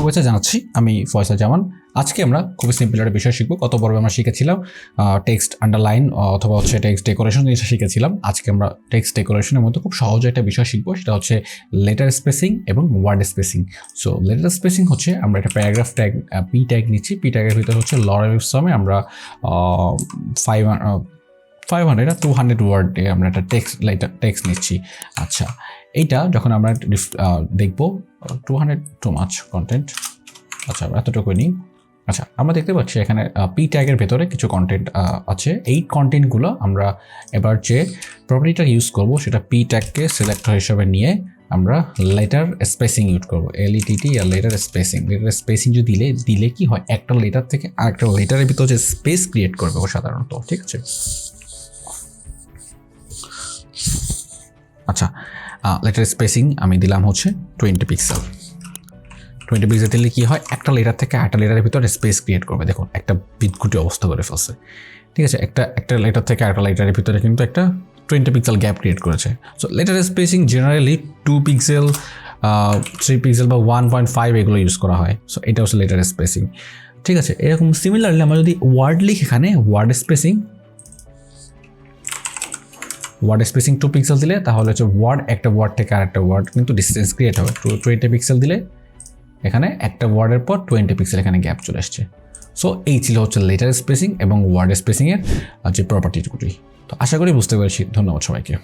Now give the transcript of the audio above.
শুভেচ্ছা জানাচ্ছি। আমি ফয়সাল জামান। আজকে আমরা খুব সিম্পল একটা বিষয় শিখবো। গত পর্বে আমরা শিখেছিলাম টেক্সট আন্ডারলাইন অথবা হচ্ছে টেক্সট ডেকোরেশন জিনিসটা শিখেছিলাম। আজকে আমরা টেক্সট ডেকোরেশনের মধ্যে খুব সহজ একটা বিষয় শিখবো, সেটা হচ্ছে লেটার স্পেসিং এবং word spacing. So letter spacing হচ্ছে আমরা একটা প্যারাগ্রাফ ট্যাগ পি ট্যাগ নিচ্ছি। পি ট্যাগের ভিতরে হচ্ছে লগারিথমে আমরা 500 না 200 ওয়ার্ডে আমরা একটা টেক্সট নিচ্ছি। আচ্ছা, এইটা যখন আমরা দেখবো 200 টু মাচ কন্টেন্ট। আচ্ছা, এতটুকুই নিই। আচ্ছা, আমরা দেখতে পাচ্ছি এখানে পি ট্যাগের ভেতরে কিছু কন্টেন্ট আছে। এই কন্টেন্টগুলো আমরা এবার যে প্রপার্টিটা ইউজ করব সেটা পি ট্যাগকে সিলেক্টর হিসেবে নিয়ে আমরা লেটার স্পেসিং ইউজ করবো। LETT আর লেটার স্পেসিং। লেটার স্পেসিং যদি দিলে কি হয়, একটা লেটার থেকে আরেকটা লেটারের ভিতরে যে স্পেস ক্রিয়েট করবে ও সাধারণত, ঠিক আছে। আচ্ছা, লেটার স্পেসিং আমি দিলাম হচ্ছে 20 পিক্সেল। 20 পিক্সেল দিলে কি হয়, একটা লেটার থেকে আরেকটা লেটারের ভিতরে স্পেস ক্রিয়েট করবে। দেখুন, একটা বিদঘুটে অবস্থা করে ফেলছে, ঠিক আছে। একটা লেটার থেকে আরেকটা লেটারের ভিতরে কিন্তু একটা 20 পিক্সেল গ্যাপ ক্রিয়েট করেছে। So letter spacing generally 2 pixel, 3 pixel বা 1.5 এগুলো ইউজ করা হয়। সো এটা হচ্ছে লেটার স্পেসিং, ঠিক আছে। এরকম সিমিলারলি আমরা যদি ওয়ার্ড লিখি, এখানে ওয়ার্ড স্পেসিং 2 পিক্সেল দিলে তাহলে হচ্ছে একটা ওয়ার্ড থেকে আরেকটা ওয়ার্ড কিন্তু ডিস্টেন্স ক্রিয়েট হবে। 20 পিক্সেল দিলে এখানে একটা ওয়ার্ডের পর 20 পিক্সেল এখানে গ্যাপ চলে আসছে। সো এই ছিল হচ্ছে লেটার স্পেসিং এবং ওয়ার্ড স্পেসিংয়ের যে প্রপার্টিগুলি। তো আশা করি বুঝতে পেরেছি। ধন্যবাদ সবাইকে।